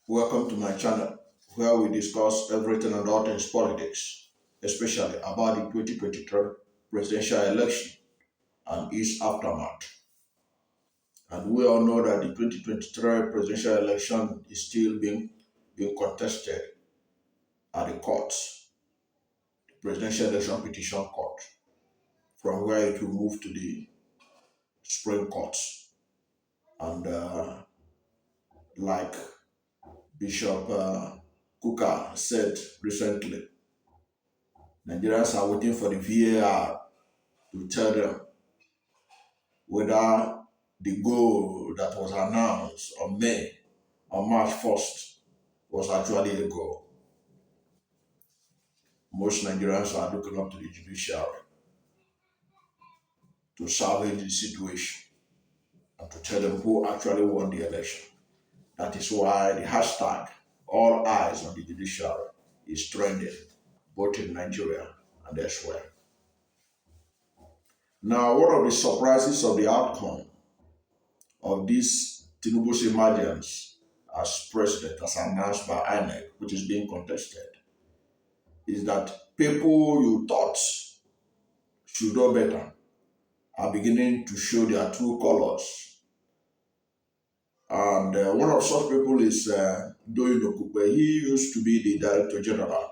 Welcome to my channel where we discuss everything and all things politics, especially about the 2023 presidential election and its aftermath. And we all know that the 2023 presidential election is still being contested at the courts, the Presidential Election Petition Court, from where it will move to the Supreme Court. And like Bishop Kuka said recently, Nigerians are waiting for the VAR to tell them whether the goal that was announced on March 1st was actually a goal. Most Nigerians are looking up to the judiciary to salvage the situation and to tell them who actually won the election. That is why the hashtag all eyes on the judiciary is trending both in Nigeria and elsewhere. Now, one of the surprises of the outcome of this Tinubu's emergence as president, as announced by INEC, which is being contested, is that people you thought should know better are beginning to show their true colors. And one of such people is Doyin Okupe. He used to be the Director General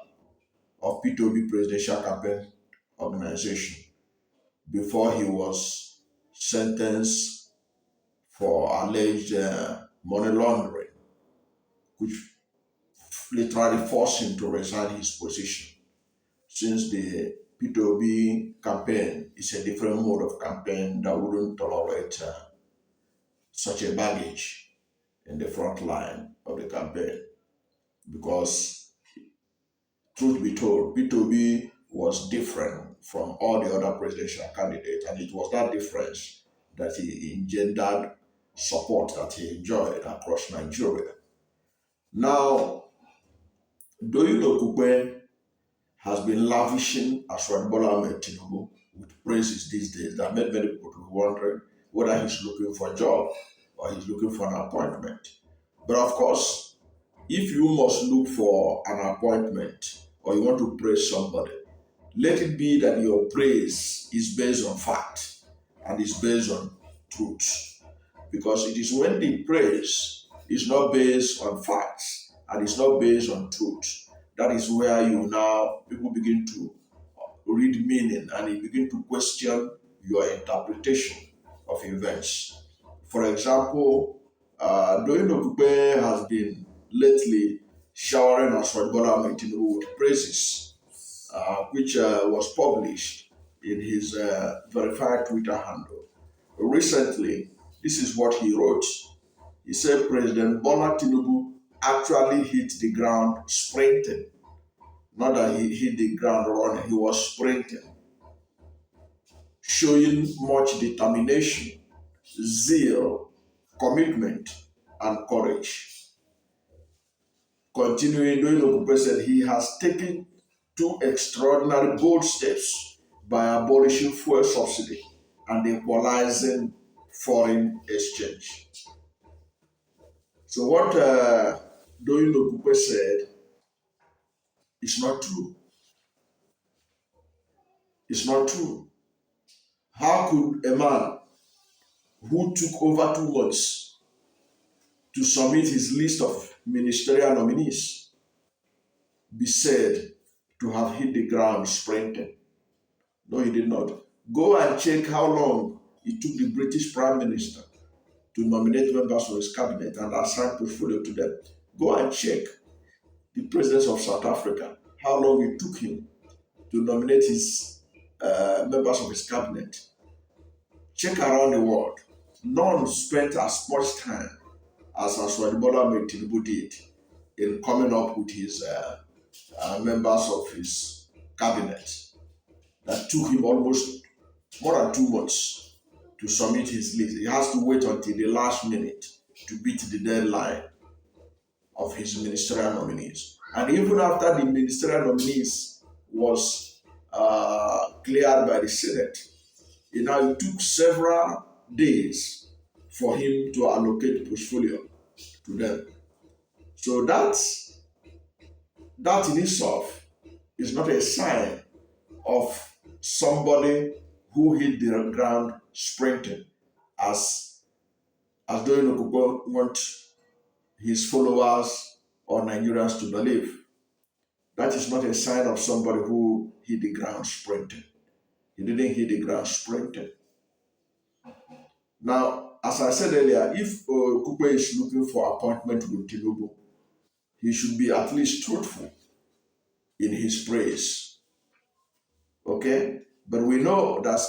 of P2B Presidential Campaign Organization before he was sentenced for alleged money laundering, which literally forced him to resign his position, since the P2B campaign is a different mode of campaign that wouldn't tolerate such a baggage in the front line of the campaign. Because, truth be told, P2B was different from all the other presidential candidates, and it was that difference that he engendered support that he enjoyed across Nigeria. Now, Doyin Okupe has been lavishing President Bola Ahmed Tinubu with praises these days that made many people to be wondering whether he's looking for a job or he's looking for an appointment. But of course, if you must look for an appointment or you want to praise somebody, let it be that your praise is based on fact and is based on truth. Because it is when the praise is not based on facts and it's not based on truth, that is where people begin to read meaning and you begin to question your interpretation of events. For example, Doyin Okupe has been lately showering President Bola Ahmed Tinubu with praises, which was published in his verified Twitter handle. Recently, this is what he wrote. He said President Bola Tinubu actually hit the ground sprinting. Not that he hit the ground running, he was sprinting, showing much determination, zeal, commitment, and courage. Continuing, Doyin Okupe said he has taken two extraordinary bold steps by abolishing fuel subsidy and equalizing foreign exchange. So what Doyin Okupe said is not true. It's not true. How could a man who took over 2 months to submit his list of ministerial nominees be said to have hit the ground sprinting? No, he did not. Go and check how long it took the British Prime Minister to nominate members of his cabinet and assign portfolio to them. Go and check the President of South Africa, how long it took him to nominate his members of his cabinet. Check around the world. None spent as much time as President Bola Ahmed Tinubu did in coming up with his members of his cabinet. That took him almost more than 2 months to submit his list. He has to wait until the last minute to beat the deadline of his ministerial nominees. And even after the ministerial nominees was cleared by the Senate, it took several days for him to allocate the portfolio to them. So that in itself is not a sign of somebody who hit the ground sprinting, as Doyin Okupe wants his followers or Nigerians to believe. That is not a sign of somebody who hit the ground sprinting. He didn't hit the ground sprinting. Now, as I said earlier, if Okupe is looking for appointment with Tinubu, he should be at least truthful in his praise. Okay? But we know that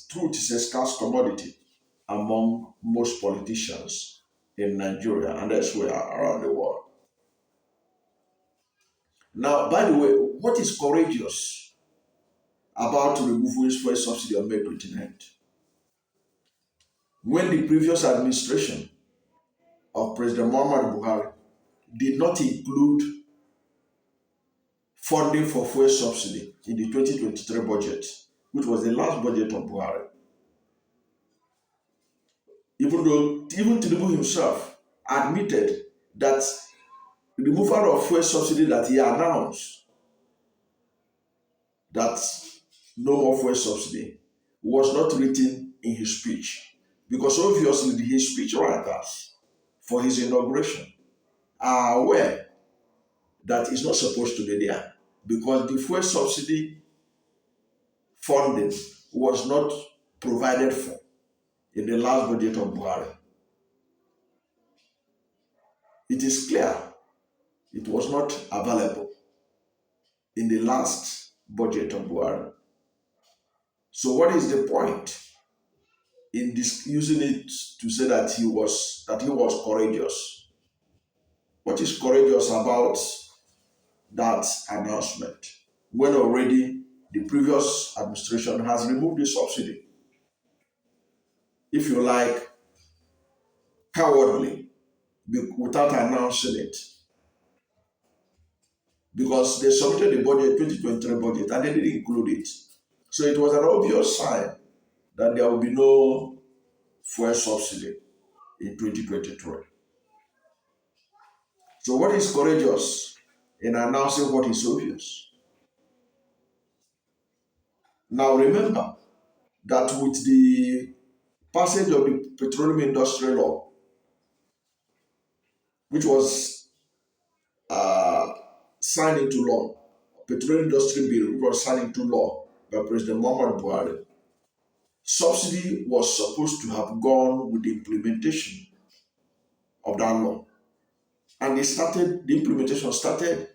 truth is a scarce commodity among most politicians in Nigeria and elsewhere around the world. Now, by the way, what is courageous about removing fuel subsidy on May 29th? When the previous administration of President Muhammad Buhari did not include funding for fuel subsidy in the 2023 budget, which was the last budget of Buhari. Even Tinubu himself admitted that the removal of fuel subsidy that he announced, that no more fuel subsidy, was not written in his speech, because obviously his speech writers for his inauguration are aware that it's not supposed to be there, because the fuel subsidy funding was not provided for in the last budget of Buhari. It is clear it was not available in the last budget of Buhari. So what is the point in using it to say that he was courageous? What is courageous about that announcement when already the previous administration has removed the subsidy? If you like, cowardly, without announcing it, because they submitted the budget, 2023 budget, and they didn't include it. So it was an obvious sign that there will be no fuel subsidy in 2023. So what is courageous in announcing what is obvious? Now remember that with the passage of the Petroleum Industry Law, which was signed into law, Petroleum Industry Bill, which was signed into law by President Muhammad Buhari, subsidy was supposed to have gone with the implementation of that law. And the implementation started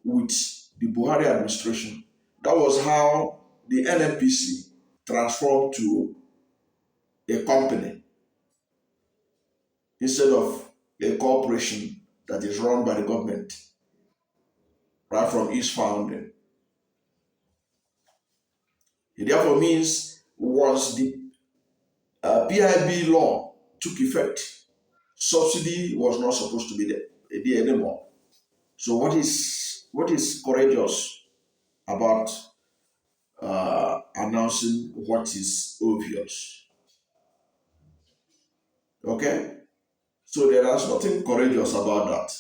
with the Buhari administration. That was how the NNPC transformed to a company instead of a corporation that is run by the government right from its founding. It therefore means once the PIB law took effect, subsidy was not supposed to be there anymore. So what is courageous about announcing what is obvious? Okay? So there is nothing courageous about that.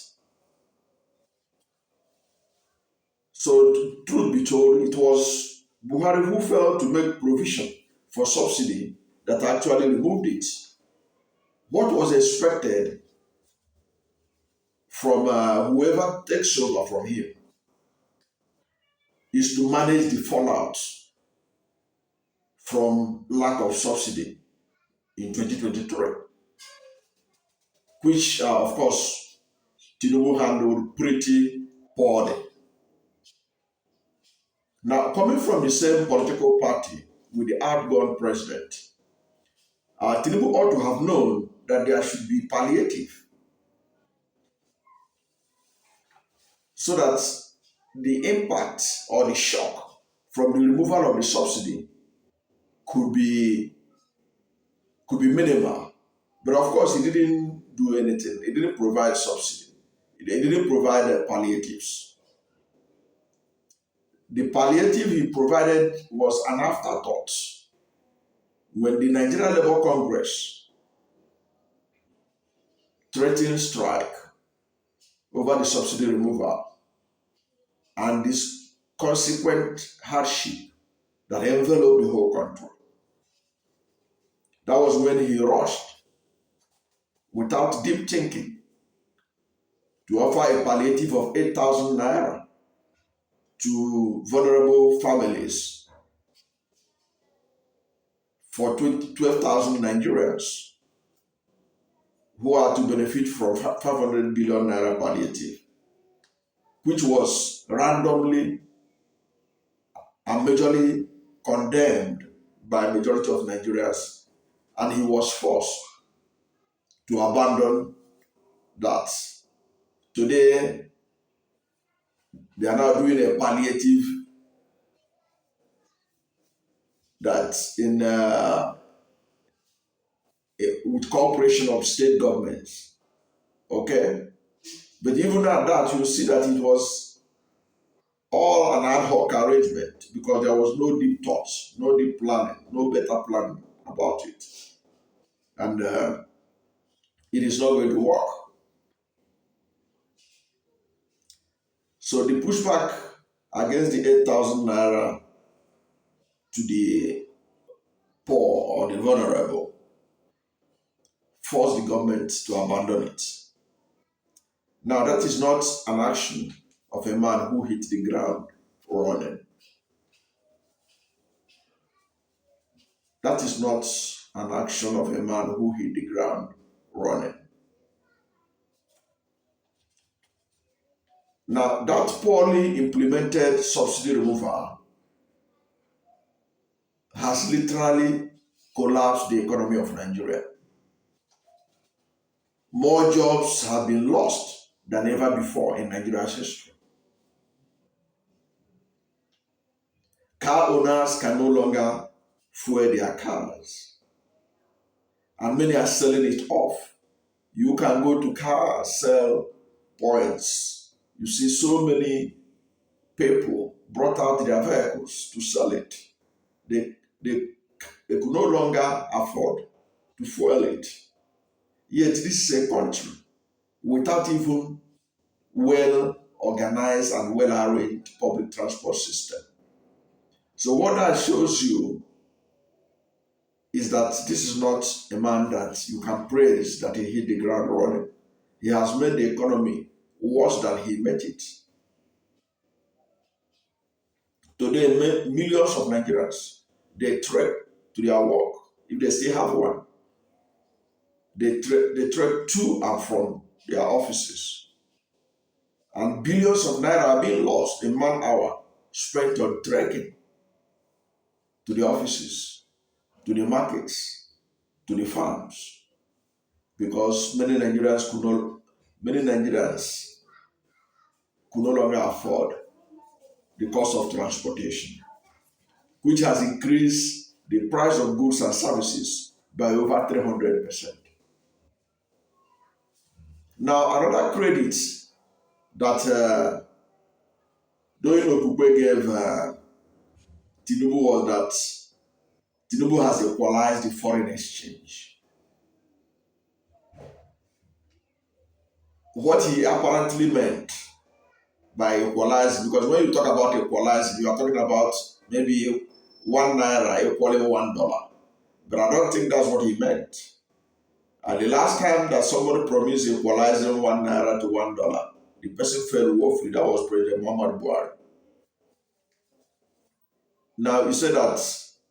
So truth be told, it was Buhari who failed to make provision for subsidy that actually removed it. What was expected from whoever takes over from him is to manage the fallout from lack of subsidy in 2023, which of course Tinubu handled pretty poorly. Now, coming from the same political party with the outgone president, Tinubu ought to have known that there should be palliative so that the impact or the shock from the removal of the subsidy could be minimal. But of course, he didn't do anything. He didn't provide subsidy. He didn't provide palliatives. The palliative he provided was an afterthought when the Nigerian Labour Congress threatened strike over the subsidy removal and this consequent hardship that enveloped the whole country. That was when he rushed, without deep thinking, to offer a palliative of 8,000 naira to vulnerable families for 12,000 Nigerians who are to benefit from 500 billion naira palliative, which was randomly and majorly condemned by a majority of Nigerians, and he was forced to abandon that. Today, they are now doing a palliative that's in with cooperation of state governments. Okay, but even at that, you see that it was all an ad hoc arrangement because there was no deep thoughts, no deep planning, no better planning about it, and it is not going to work. So the pushback against the 8,000 naira to the poor or the vulnerable forced the government to abandon it. Now, that is not an action of a man who hit the ground running. That is not an action of a man who hit the ground running. Now, that poorly implemented subsidy removal has literally collapsed the economy of Nigeria. More jobs have been lost than ever before in Nigeria's history. Car owners can no longer fuel their cars, and many are selling it off. You can go to car sell points. You see so many people brought out their vehicles to sell it. They, they, they could no longer afford to fuel it. Yet this is a country without even well organized and well arranged public transport system. So what that shows you is that this is not a man that you can praise that he hit the ground running. He has made the economy worse than he met it. Today, millions of Nigerians, they trek to their work, if they still have one. They trek to and from their offices. And billions of naira are being lost in man hour spent on trekking to the offices, to the markets, to the farms, because many Nigerians could no longer afford the cost of transportation, which has increased the price of goods and services by over 300%. Now, another credit that Doyin Okupe gave Tinubu was that Tinubu has equalized the foreign exchange. What he apparently meant by equalizing, because when you talk about equalizing, you are talking about maybe 1 naira equaling $1. But I don't think that's what he meant. And the last time that somebody promised equalizing 1 naira to $1, the person fell woefully. That was President Muhammad Buhari. Now, you said that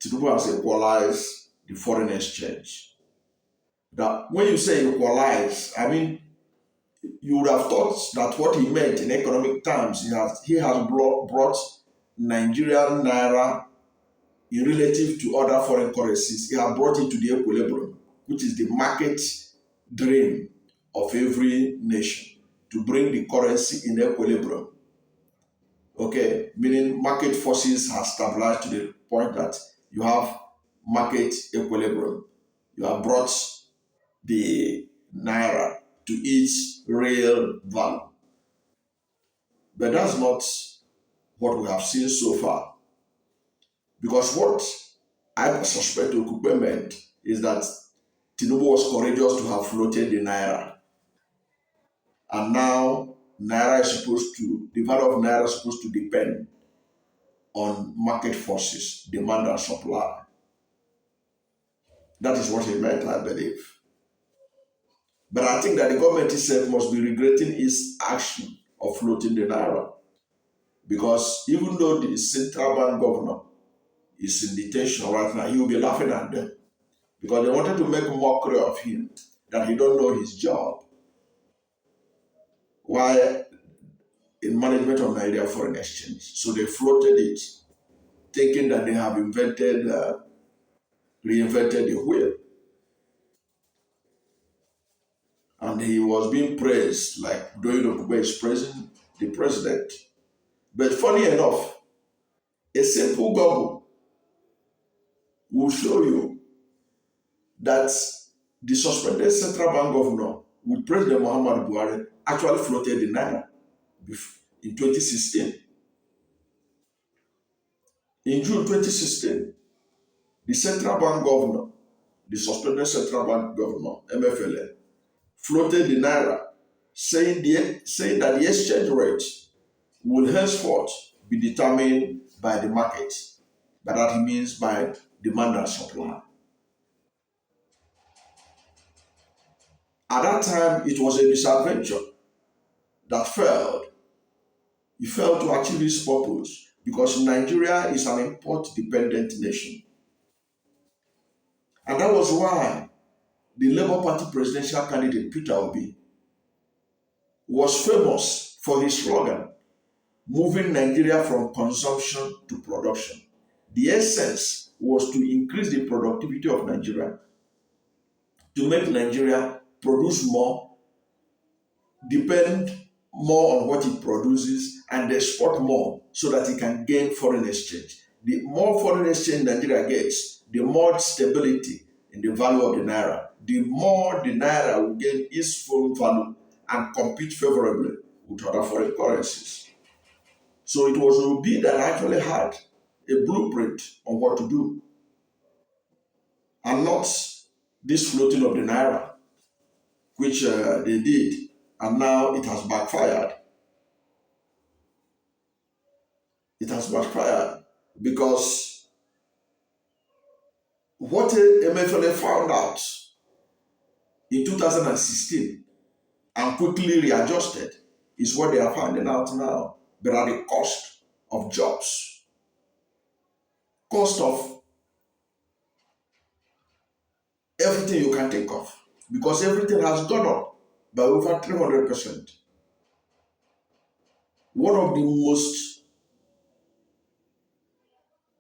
Tinubu has equalized the foreign exchange. That when you say equalize, I mean, you would have thought that what he meant in economic terms, he has brought Nigerian naira in relative to other foreign currencies. He has brought it to the equilibrium, which is the market dream of every nation, to bring the currency in equilibrium. Okay, meaning market forces have stabilized to the point that you have market equilibrium. You have brought the naira to its real value. But that's not what we have seen so far. Because what I suspect Okupe meant is that Tinubu was courageous to have floated the naira. And now the value of naira is supposed to depend on market forces, demand and supply. That is what he meant, I believe. But I think that the government itself must be regretting its action of floating the naira. Because even though the central bank governor is in detention right now, he will be laughing at them. Because they wanted to make a mockery of him, that he don't know his job. While in management of Nigeria Foreign Exchange. So they floated it, thinking that they have reinvented the wheel. And he was being praised like Doyin Okupe is praising the president. But funny enough, a simple Google will show you that the suspended central bank governor with President Muhammad Buhari actually floated the naira in 2016. In June 2016, the central bank governor, the suspended central bank governor, MFLA, floated the naira, saying that the exchange rate will henceforth be determined by the market. By that he means by demand and supply. At that time, it was a misadventure that failed. He failed to achieve his purpose because Nigeria is an import-dependent nation. And that was why the Labour Party presidential candidate, Peter Obi, was famous for his slogan, moving Nigeria from consumption to production. The essence was to increase the productivity of Nigeria, to make Nigeria produce more, depend more on what it produces, and export more so that it can gain foreign exchange. The more foreign exchange Nigeria gets, the more stability in the value of the naira, the more the naira will gain its full value and compete favorably with other foreign currencies. So it was Obi that actually had a blueprint on what to do, and not this floating of the naira, which they did, and now it has backfired. It has backfired because what MFLA found out in 2016 and quickly readjusted is what they are finding out now, but at the cost of jobs, cost of everything you can think of, because everything has gone up by over 300%. One of the most,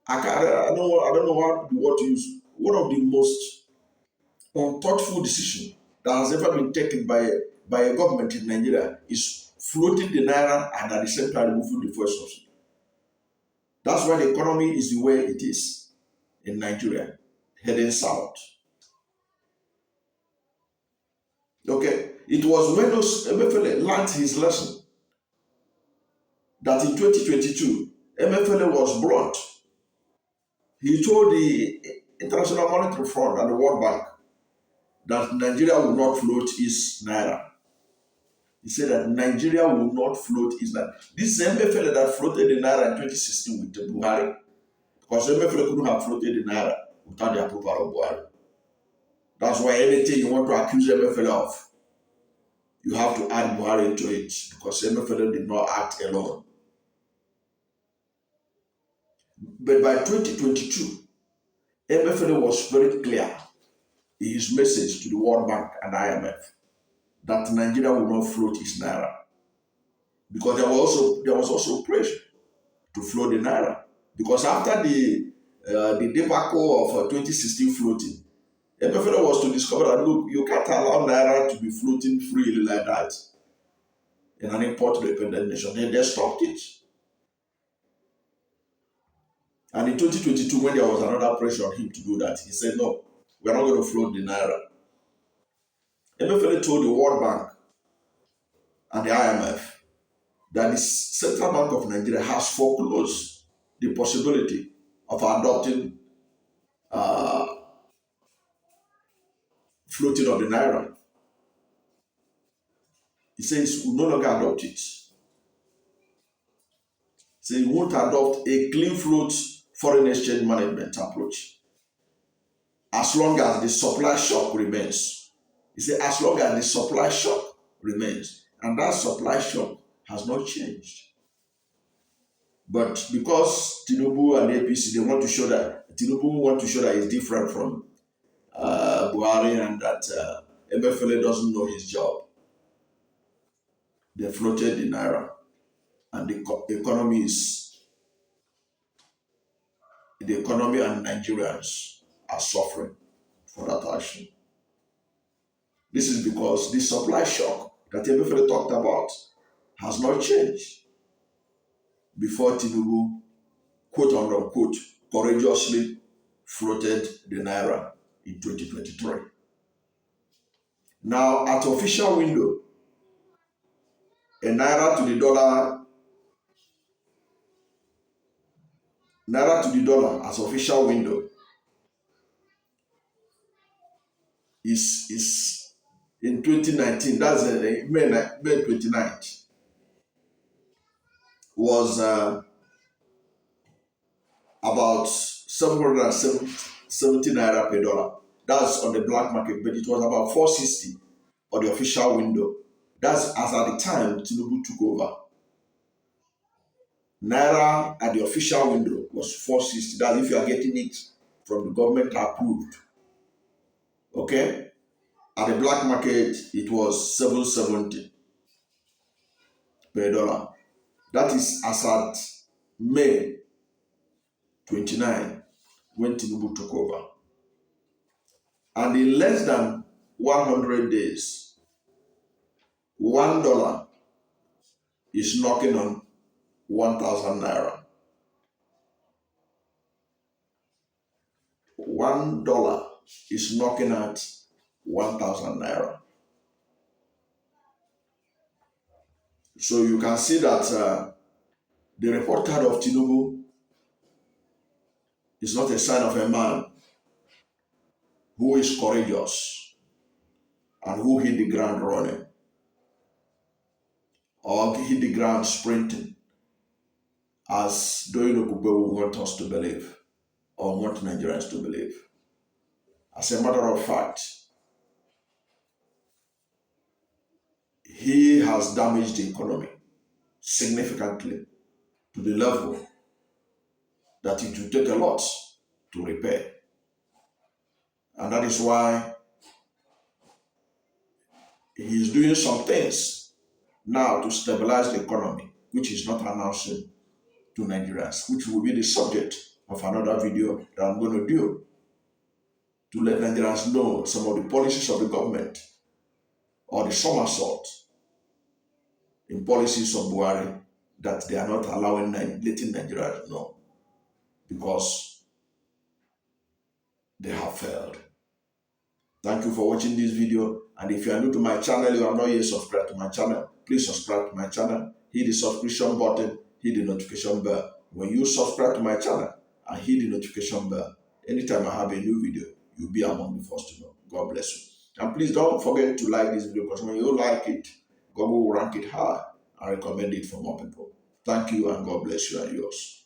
I don't know what the word to use, one of the most unthoughtful decision that has ever been taken by a government in Nigeria is floating the naira and at the same time removing the fuel subsidy. That's why the economy is the way it is in Nigeria, heading south. Okay, it was when MFLA learned his lesson that in 2022, MFLA was blunt. He told the International Monetary Fund and the World Bank that Nigeria will not float its naira. He said that Nigeria will not float its naira. This is MFLA that floated the naira in 2016 with Buhari, because MFLA couldn't have floated the naira without the approval of Buhari. That's why anything you want to accuse MFLA of, you have to add Buhari into it, because MFLA did not act alone. But by 2022, MFLA was very clear in his message to the World Bank and IMF that Nigeria will not float its naira, because there was also pressure to float the naira, because after the debacle of 2016 floating, MFLA was to discover that look, you can't allow naira to be floating freely like that in an import-dependent nation. They stopped it. And in 2022, when there was another pressure on him to do that, he said, no, we're not going to float the naira. MFLA told the World Bank and the IMF that the Central Bank of Nigeria has foreclosed the possibility of adopting floating of the naira. He says we no longer adopt it. So he won't adopt a clean float foreign exchange management approach as long as the supply shock remains. He said, as long as the supply shock remains, and that supply shock has not changed. But because Tinubu and APC, they want to show that Tinubu want to show that he's different from Buhari and that MFLA doesn't know his job. They floated the naira, and the economy and Nigerians are suffering for that action. This is because the supply shock that MFLA talked about has not changed before Tinubu, quote unquote, courageously floated the naira in 2023. Now, at official window, a naira to the dollar as official window is in 2019. That's May 29th. Was about 770 naira per dollar. That's on the black market, but it was about 460 on the official window. That's as at the time Tinubu took over. Naira at the official window was 460. That's if you are getting it from the government approved. Okay? At the black market, it was 770 per dollar. That is as at May 29, when Tinubu took over. And in less than 100 days, $1 is knocking on 1,000 naira. $1 is knocking at 1,000 naira. So you can see that the report card of Tinubu is not a sign of a man who is courageous and who hit the ground running or hit the ground sprinting, as Doyin Okupe will want us to believe or want Nigerians to believe. As a matter of fact, he has damaged the economy significantly to the level that it will take a lot to repair. And that is why he is doing some things now to stabilize the economy, which is not announcing to Nigerians, which will be the subject of another video that I'm going to do, to let Nigerians know some of the policies of the government or the somersault in policies of Buhari that they are not letting Nigerians know because they have failed. Thank you for watching this video. And if you are new to my channel, you are not yet subscribed to my channel, please subscribe to my channel, hit the subscription button, hit the notification bell. When you subscribe to my channel and hit the notification bell, anytime I have a new video, you'll be among the first to know. God bless you. And please don't forget to like this video, because when you like it, God will rank it high and recommend it for more people. Thank you, and God bless you and yours.